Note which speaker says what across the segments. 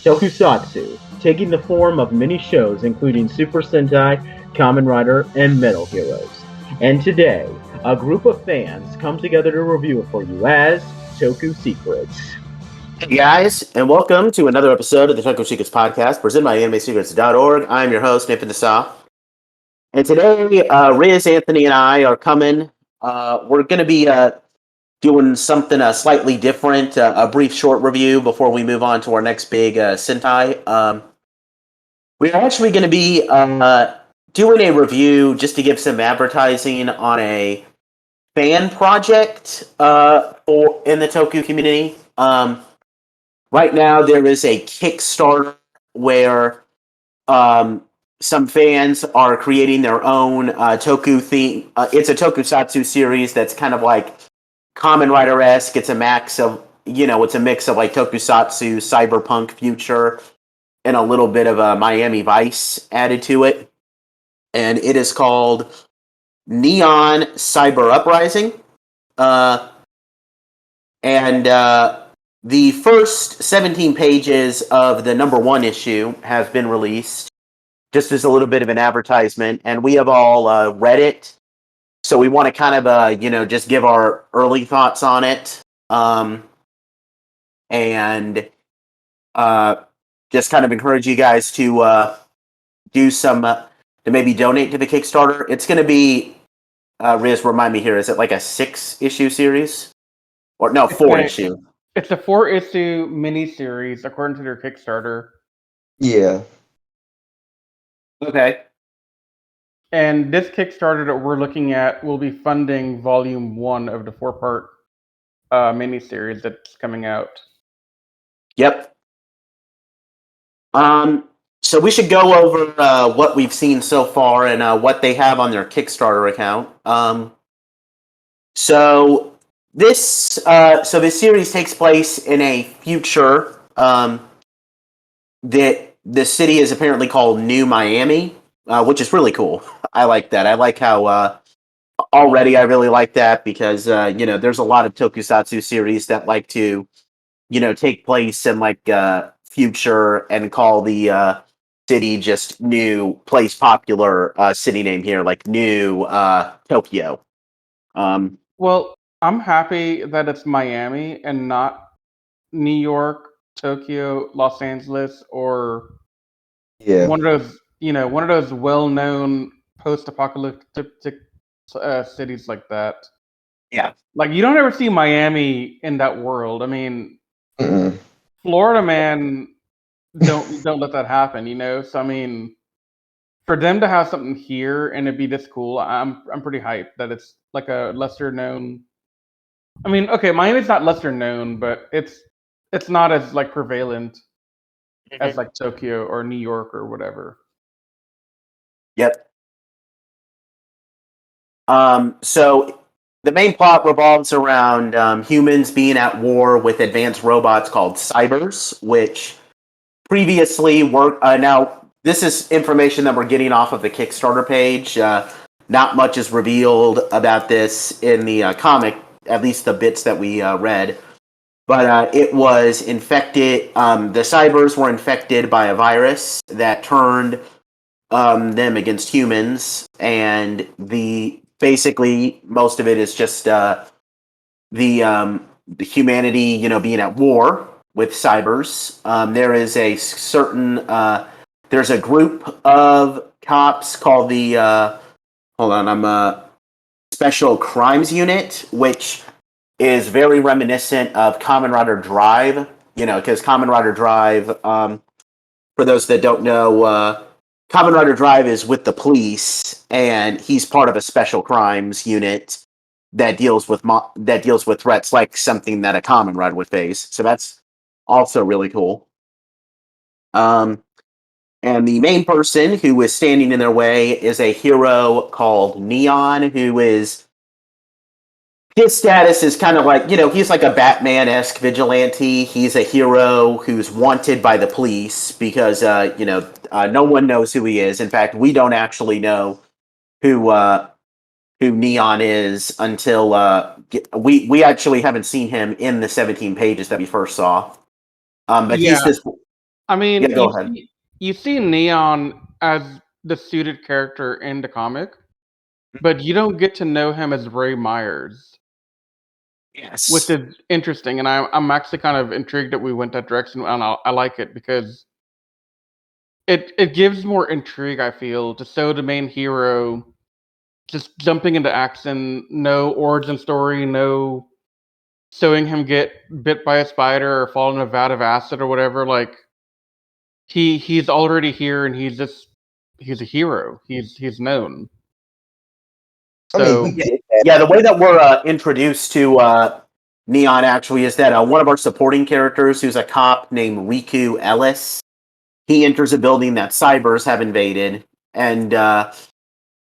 Speaker 1: Tokusatsu, taking the form of many shows including Super Sentai, Kamen Rider, and Metal Heroes. And today, a group of fans come together to review it for you as Toku Secrets.
Speaker 2: Hey guys, and welcome to another episode of the Toku Secrets podcast, presented by AnimeSecrets.org. I'm your host, Nathan Dessa. And today, Riz, Anthony, and I are coming. We're going to be doing something slightly different, a brief short review before we move on to our next big Sentai. We're actually going to be doing a review just to give some advertising on a fan project in the Toku community. Right now, there is a Kickstarter where some fans are creating their own Toku theme. It's a Tokusatsu series that's kind of like Kamen Rider-esque. It's a mix of like Tokusatsu, Cyberpunk future, and a little bit of a Miami Vice added to it. And it is called Neon Cyber Uprising. The first 17 pages of the number one issue have been released, just as a little bit of an advertisement, and we have all read it. So we want to kind of, just give our early thoughts on it, and just kind of encourage you guys to do some, to maybe donate to the Kickstarter. It's going to be, Riz, remind me here, is it like a 6-issue series? Or no, 4-issue.
Speaker 3: It's a 4-issue miniseries, according to their Kickstarter.
Speaker 4: Yeah.
Speaker 2: Okay.
Speaker 3: And this Kickstarter that we're looking at will be funding Volume 1 of the 4-part miniseries that's coming out.
Speaker 2: Yep. So we should go over what we've seen so far and what they have on their Kickstarter account. So this series takes place in a future that the city is apparently called New Miami, which is really cool. I like that. I like how already I really like that because there's a lot of Tokusatsu series that like to take place in like future and call the city just New, place popular city name here like New Tokyo.
Speaker 3: Well, I'm happy that it's Miami and not New York, Tokyo, Los Angeles, or one of those well-known post-apocalyptic cities like that.
Speaker 2: Yeah,
Speaker 3: like you don't ever see Miami in that world. I mean, Florida man, don't let that happen. So I mean, for them to have something here and it be this cool, I'm pretty hyped that it's like a lesser known. I mean, okay, Miami's not lesser known, but it's not as like prevalent as like Tokyo or New York or whatever.
Speaker 2: Yep. So the main plot revolves around humans being at war with advanced robots called cybers, which previously were now this is information that we're getting off of the Kickstarter page. Not much is revealed about this in the comic, at least the bits that we read. But it was infected. The cybers were infected by a virus that turned them against humans, and basically most of it is just the humanity, being at war with cybers. There is a certain there's a group of cops called the Special Crimes Unit, which is very reminiscent of Kamen Rider Drive. Because Kamen Rider Drive, for those that don't know, Kamen Rider Drive is with the police, and he's part of a special crimes unit that deals with threats like something that a Kamen Rider would face. So that's also really cool. And the main person who is standing in their way is a hero called Neon, who is his status is kind of like, he's like a Batman-esque vigilante. He's a hero who's wanted by the police because, no one knows who he is. In fact, we don't actually know who Neon is until we actually haven't seen him in the 17 pages that we first saw. But he's this.
Speaker 3: I mean,
Speaker 2: Yeah, go ahead.
Speaker 3: you see Neon as the suited character in the comic, but you don't get to know him as Ray Myers, which
Speaker 2: Yes.
Speaker 3: is interesting. And I'm actually kind of intrigued that we went that direction, and I like it because it gives more intrigue. I feel to show the main hero just jumping into action, no origin story, no showing him get bit by a spider or fall in a vat of acid or whatever. Like he's already here, and he's a hero. He's known.
Speaker 4: I mean, we
Speaker 3: So
Speaker 4: get that.
Speaker 2: Yeah, the way that we're introduced to Neon actually is that one of our supporting characters, who's a cop named Riku Ellis, he enters a building that cybers have invaded, and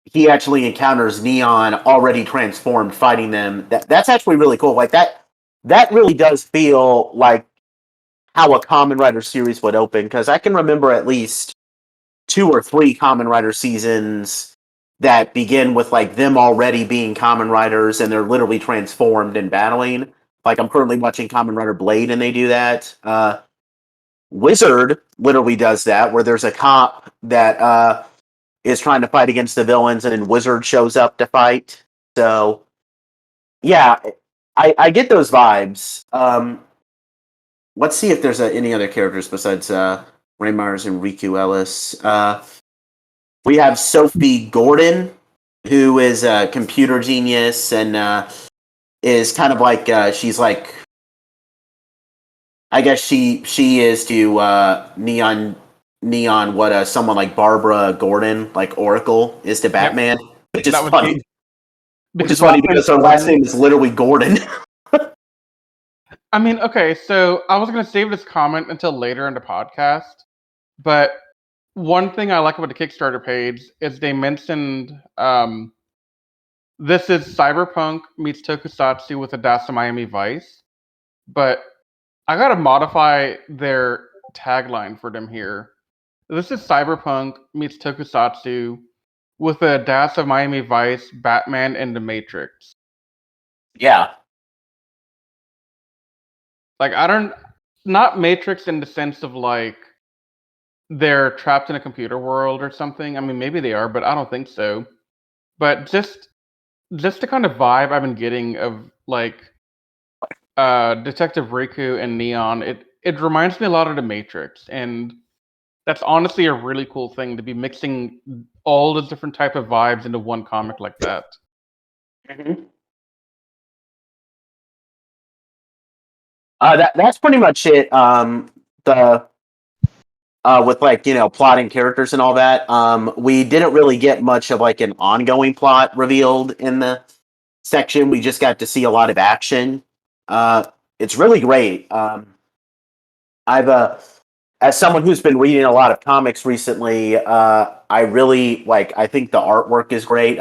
Speaker 2: he actually encounters Neon already transformed, fighting them. That's actually really cool. Like that. That really does feel like how a Kamen Rider series would open, because I can remember at least 2 or 3 Kamen Rider seasons that begin with like them already being Kamen Riders and they're literally transformed and battling. Like I'm currently watching Kamen Rider Blade and they do that. Wizard literally does that, where there's a cop that is trying to fight against the villains and then Wizard shows up to fight. So yeah, I get those vibes. Let's see if there's any other characters besides Ray Myers and Riku Ellis. We have Sophie Gordon, who is a computer genius and is kind of like she's like, I guess she is to Neon what someone like Barbara Gordon, like Oracle, is to
Speaker 3: yep,
Speaker 2: Batman, which is
Speaker 3: that would
Speaker 2: funny.
Speaker 3: be
Speaker 2: Which is
Speaker 3: because
Speaker 2: funny
Speaker 3: last name's
Speaker 2: because her last
Speaker 3: Gordon.
Speaker 2: name is literally Gordon.
Speaker 3: I mean, okay, so I was gonna save this comment until later in the podcast, but one thing I like about the Kickstarter page is they mentioned this is Cyberpunk meets Tokusatsu with a dash of Miami Vice, but I gotta modify their tagline for them here. This is Cyberpunk meets Tokusatsu with a dash of Miami Vice, Batman, and The Matrix.
Speaker 2: Yeah.
Speaker 3: Like I don't, not Matrix in the sense of like they're trapped in a computer world or something. I mean, maybe they are, but I don't think so. But just the kind of vibe I've been getting of like Detective Riku and Neon, it reminds me a lot of The Matrix, and that's honestly a really cool thing to be mixing all the different type of vibes into one comic like that.
Speaker 2: Mm-hmm. That's pretty much it. The with like plotting characters and all that. We didn't really get much of like an ongoing plot revealed in the section. We just got to see a lot of action. It's really great. I've as someone who's been reading a lot of comics recently, I really like. I think the artwork is great.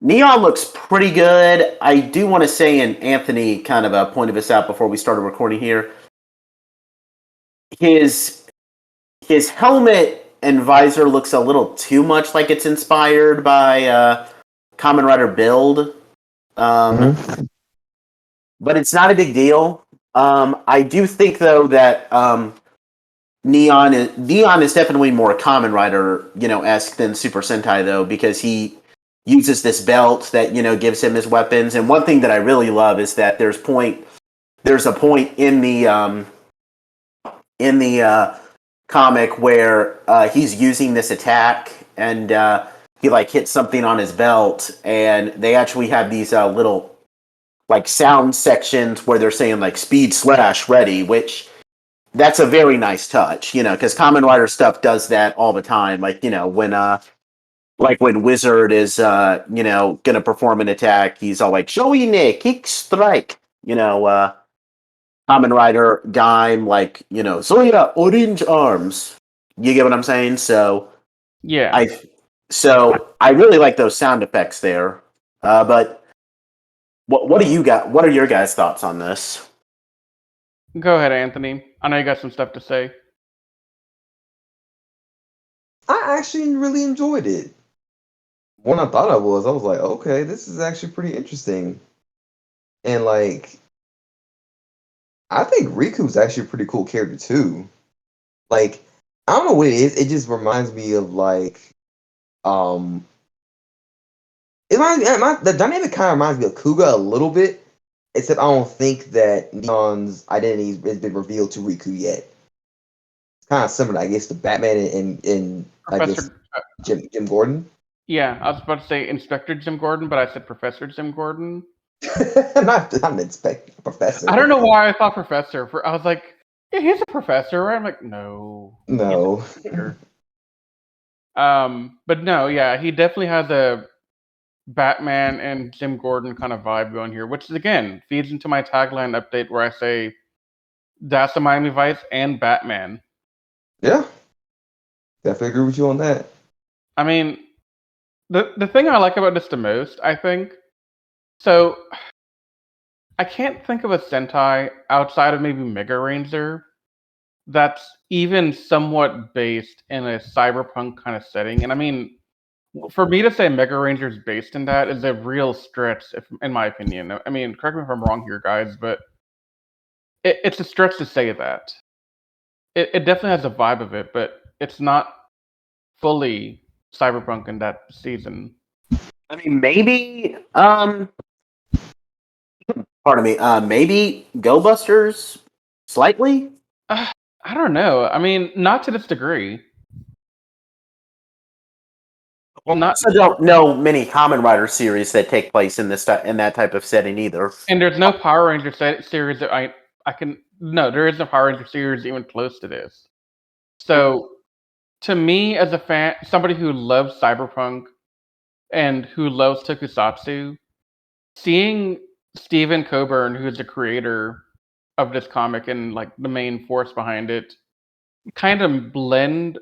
Speaker 2: Neon looks pretty good. I do want to say, and Anthony kind of pointed this out before we started recording here. His his helmet and visor looks a little too much like it's inspired by Kamen Rider Build, but it's not a big deal. I do think though that Neon is definitely more Kamen Rider esque than Super Sentai though, because he uses this belt that gives him his weapons. And one thing that I really love is that there's a point in the comic where he's using this attack and he like hits something on his belt, and they actually have these little like sound sections where they're saying like speed slash ready, which that's a very nice touch, because Kamen Rider stuff does that all the time. When Wizard is gonna perform an attack, he's all like Shoine kick strike, Kamen Rider Dime, like, Zoya Orange Arms. You get what I'm saying?
Speaker 3: Yeah.
Speaker 2: I I really like those sound effects there. But what do you got? What are your guys' thoughts on this?
Speaker 3: Go ahead, Anthony. I know you got some stuff to say.
Speaker 4: I actually really enjoyed it. When I thought I was like, okay, this is actually pretty interesting. And like, I think Riku's actually a pretty cool character too. Like, I don't know what it is. It just reminds me of like, um, the dynamic kind of reminds me of Kuga a little bit. Except I don't think that Neon's identity has been revealed to Riku yet. It's kind of similar, I guess, to Batman and I guess
Speaker 3: Professor.
Speaker 4: Jim Gordon.
Speaker 3: Yeah, I was about to say Inspector Jim Gordon, but I said Professor Jim Gordon.
Speaker 4: not an inspector, professor.
Speaker 3: I don't know why I thought Professor. I was like, yeah, he's a professor, right? I'm like, no.
Speaker 4: No.
Speaker 3: But no, yeah, he definitely has a Batman and Jim Gordon kind of vibe going here, which again feeds into my tagline update where I say that's the Miami Vice and Batman.
Speaker 4: Yeah, definitely agree with you on that.
Speaker 3: I mean, the thing I like about this the most, I think, so I can't think of a Sentai outside of maybe Mega Ranger that's even somewhat based in a cyberpunk kind of setting. And I mean, for me to say Mega Ranger is based in that is a real stretch, in my opinion. I mean, correct me if I'm wrong here, guys, but it's a stretch to say that. It definitely has a vibe of it, but it's not fully cyberpunk in that season.
Speaker 2: I mean, maybe. Pardon me. Maybe Go Busters, slightly.
Speaker 3: I don't know. I mean, not to this degree.
Speaker 2: Well,
Speaker 3: Not,
Speaker 2: I don't know many Common Rider series that take place in in that type of setting either.
Speaker 3: and there's no Power Ranger series that I can. No, there is no Power Ranger series even close to this. So, to me, as a fan, somebody who loves cyberpunk and who loves tokusatsu, seeing Stephen Coburn, who's the creator of this comic and like the main force behind it, kind of blend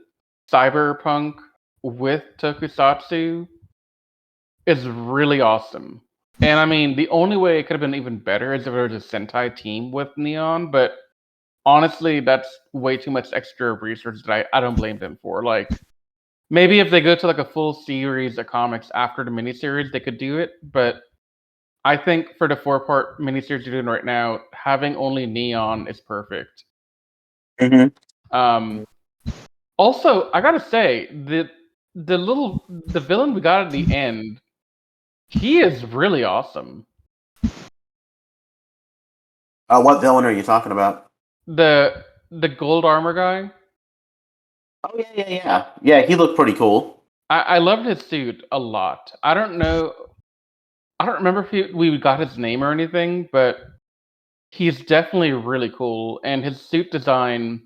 Speaker 3: cyberpunk with tokusatsu is really awesome. And I mean, the only way it could have been even better is if there was a Sentai team with Neon, but honestly, that's way too much extra research that I don't blame them for. Like, maybe if they go to like a full series of comics after the miniseries, they could do it. But I think for the 4-part miniseries you're doing right now, having only Neon is perfect.
Speaker 2: Mm-hmm.
Speaker 3: Also, I gotta say the villain we got at the end, he is really awesome.
Speaker 2: What villain are you talking about?
Speaker 3: The gold armor guy.
Speaker 2: Oh yeah. He looked pretty cool.
Speaker 3: I loved his suit a lot. I don't remember if we got his name or anything, but he's definitely really cool, and his suit design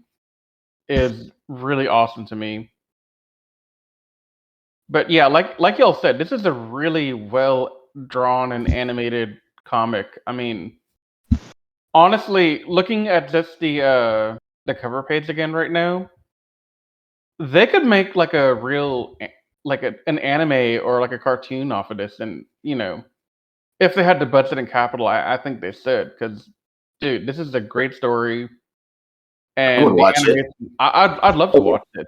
Speaker 3: is really awesome to me. But yeah, like y'all said, this is a really well drawn and animated comic. I mean, honestly, looking at just the cover page again right now, they could make like a real an anime or like a cartoon off of this, and if they had the budget and capital, I think they should. Because, dude, this is a great story,
Speaker 2: I would
Speaker 3: and the
Speaker 2: watch it.
Speaker 3: animation. I'd love to watch it.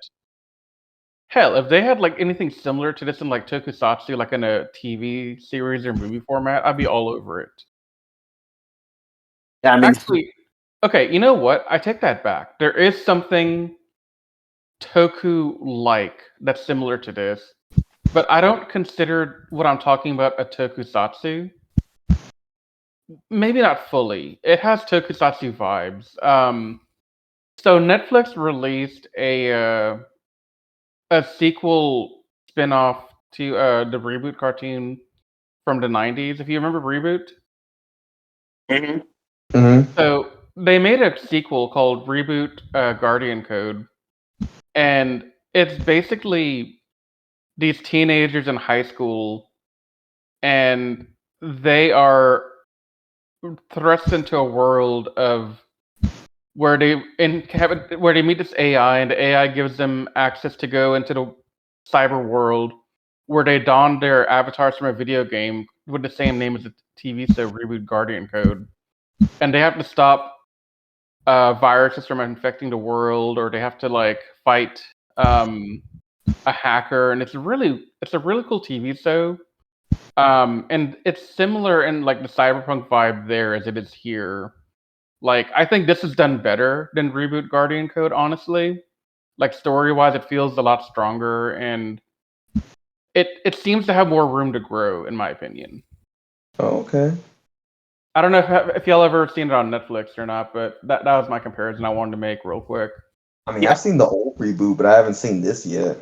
Speaker 3: Hell, if they had like anything similar to this in like tokusatsu, like in a TV series or movie format, I'd be all over it.
Speaker 2: Yeah, I mean,
Speaker 3: Actually, okay, you know what? I take that back. There is something Toku-like that's similar to this, but I don't consider what I'm talking about a tokusatsu. Maybe not fully. It has tokusatsu vibes. So Netflix released a sequel spin-off to the Reboot cartoon from the 90s. If you remember Reboot, so they made a sequel called Reboot Guardian Code, and it's basically these teenagers in high school, and they are thrust into a world of where where they meet this AI, and the AI gives them access to go into the cyber world where they don their avatars from a video game with the same name as the TV show Reboot Guardian Code, and they have to stop viruses from infecting the world, or they have to like fight a hacker, and it's a really cool TV show. And it's similar in like the cyberpunk vibe there as it is here. Like, I think this is done better than Reboot Guardian Code, honestly. Like, story-wise, it feels a lot stronger, and it seems to have more room to grow, in my opinion.
Speaker 4: Oh, okay.
Speaker 3: I don't know if y'all ever seen it on Netflix or not, but that was my comparison I wanted to make real quick.
Speaker 4: I mean, I've seen the old reboot, but I haven't seen this yet.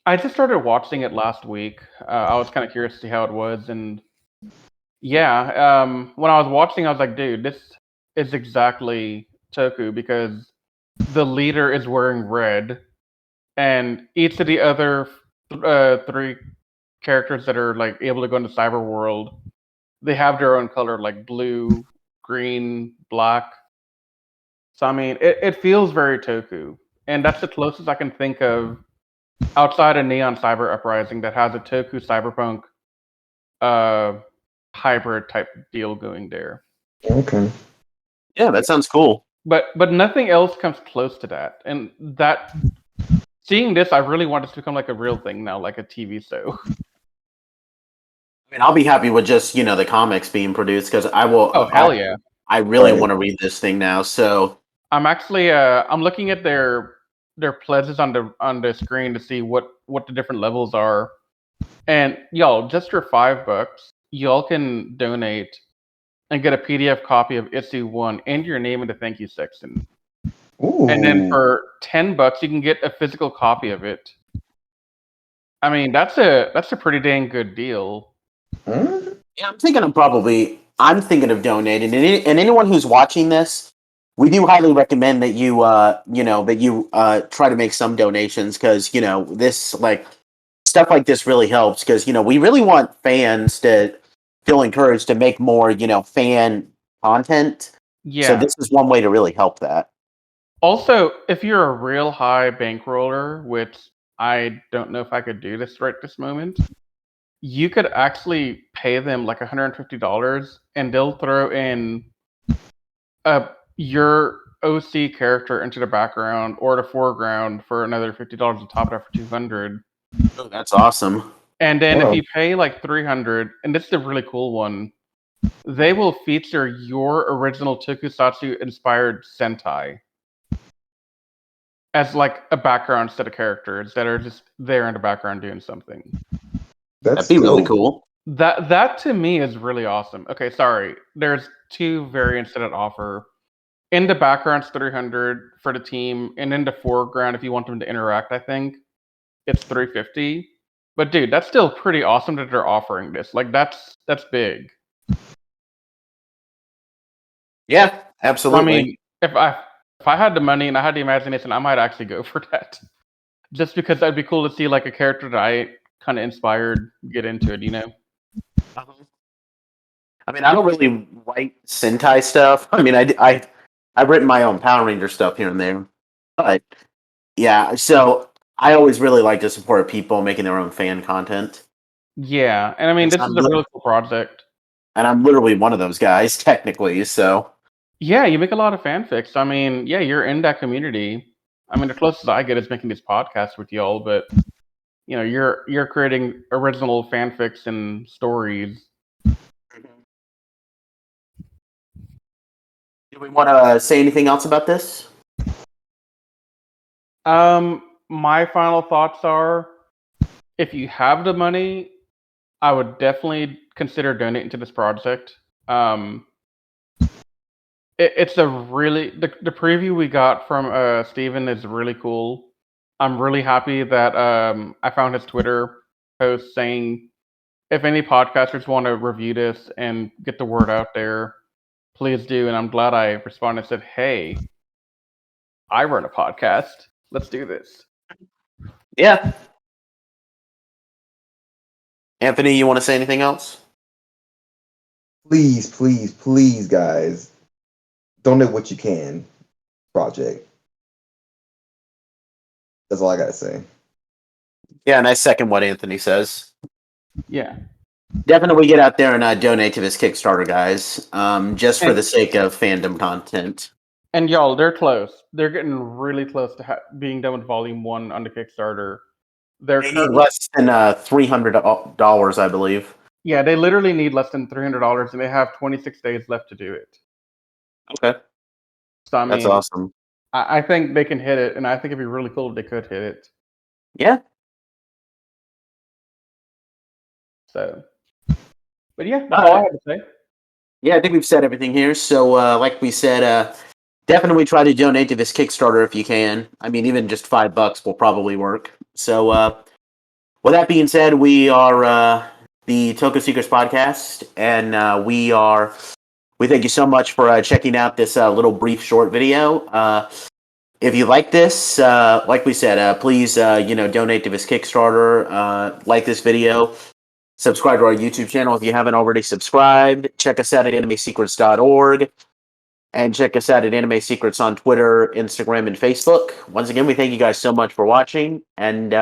Speaker 3: I just started watching it last week. I was kind of curious to see how it was, and yeah, when I was watching, I was like, dude, this is exactly Toku because the leader is wearing red, and each of the other three characters that are like able to go into cyber world, they have their own color, like blue, green, black. So I mean, it feels very Toku, and that's the closest I can think of outside of Neon Cyber Uprising that has a Toku Cyberpunk hybrid type deal going there.
Speaker 4: Okay.
Speaker 2: Yeah, that sounds cool.
Speaker 3: But nothing else comes close to that. And that seeing this, I really want this to become like a real thing now, like a TV show.
Speaker 2: I mean, I'll be happy with just the comics being produced because I will.
Speaker 3: Oh hell yeah!
Speaker 2: I really
Speaker 4: Right.
Speaker 2: want to read this thing now. So
Speaker 3: I'm actually I'm looking at their pledges on the screen to see what the different levels are. And y'all, just for $5, y'all can donate and get a PDF copy of Issue 1 and your name in the thank you section.
Speaker 4: Ooh.
Speaker 3: And then for $10, you can get a physical copy of it. I mean, that's a pretty dang good deal.
Speaker 2: yeah, I'm thinking of donating, and anyone who's watching this, we do highly recommend that you try to make some donations because this like stuff like this really helps because we really want fans to feel encouraged to make more fan content.
Speaker 3: Yeah.
Speaker 2: So this is one way to really help that.
Speaker 3: Also, if you're a real high bankroller, which I don't know if I could do this right this moment, you could actually pay them like $150 and they'll throw in your OC character into the background or the foreground for another $50 to top it up for $200.
Speaker 2: Oh, that's awesome.
Speaker 3: And then
Speaker 4: Wow.
Speaker 3: if you pay like $300, and this is a really cool one, they will feature your original Tokusatsu inspired Sentai as like a background set of characters that are just there in the background doing something.
Speaker 2: That'd be really cool.
Speaker 3: That to me is really awesome. Okay, sorry. There's two variants that it offer. In the background's $300 for the team, and in the foreground, if you want them to interact, I think it's $350. But dude, that's still pretty awesome that they're offering this. Like that's big.
Speaker 2: Yeah, absolutely.
Speaker 3: I mean, if I had the money and I had the imagination, I might actually go for that. Just because that'd be cool to see like a character that I kind of inspired get into it,
Speaker 2: I mean, I don't really write Sentai stuff. I mean, I've written my own Power Ranger stuff here and there, but yeah. So I always really like to support people making their own fan content.
Speaker 3: Yeah, and I mean, this is a really cool project.
Speaker 2: And I'm literally one of those guys, technically. So
Speaker 3: yeah, you make a lot of fanfics. I mean, yeah, you're in that community. I mean, the closest I get is making these podcasts with y'all, but you're creating original fanfics and stories.
Speaker 2: do we want to say anything else about this?
Speaker 3: My final thoughts are, if you have the money, I would definitely consider donating to this project. It's a really the preview we got from Steven is really cool. I'm really happy that I found his Twitter post saying if any podcasters want to review this and get the word out there, please do. And I'm glad I responded and said, hey, I run a podcast. Let's do this.
Speaker 2: Yeah. Anthony, you want to say anything else?
Speaker 4: Please, please, please, guys, donate what you can. Project. That's all I gotta say.
Speaker 2: Yeah, and I second what Anthony says.
Speaker 3: Yeah.
Speaker 2: Definitely get out there and donate to this Kickstarter, guys. Just for the sake of fandom content.
Speaker 3: And y'all, they're close. They're getting really close to being done with Volume 1 on the Kickstarter.
Speaker 2: They need less than $300, I believe.
Speaker 3: Yeah, they literally need less than $300, and they have 26 days left to do it.
Speaker 2: Okay.
Speaker 3: So I
Speaker 2: That's
Speaker 3: mean,
Speaker 2: awesome.
Speaker 3: I think they can hit it, and I think it'd be really cool if they could hit it.
Speaker 2: Yeah.
Speaker 3: So, but yeah, that's all I had to say.
Speaker 2: Yeah, I think we've said everything here. So, like we said, definitely try to donate to this Kickstarter if you can. I mean, even just $5 will probably work. So, with that being said, we are the Toko Secrets podcast, and we thank you so much for checking out this little brief short video. If you like this, like we said, please donate to this Kickstarter. Like this video. Subscribe to our YouTube channel if you haven't already subscribed. Check us out at animesecrets.org. And check us out at Anime Secrets on Twitter, Instagram, and Facebook. Once again, we thank you guys so much for watching. And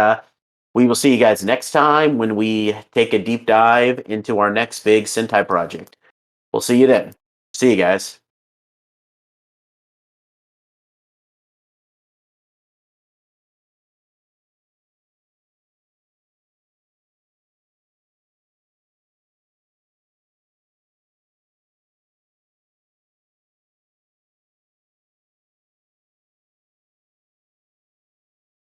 Speaker 2: we will see you guys next time when we take a deep dive into our next big Sentai project. We'll see you then. See you guys.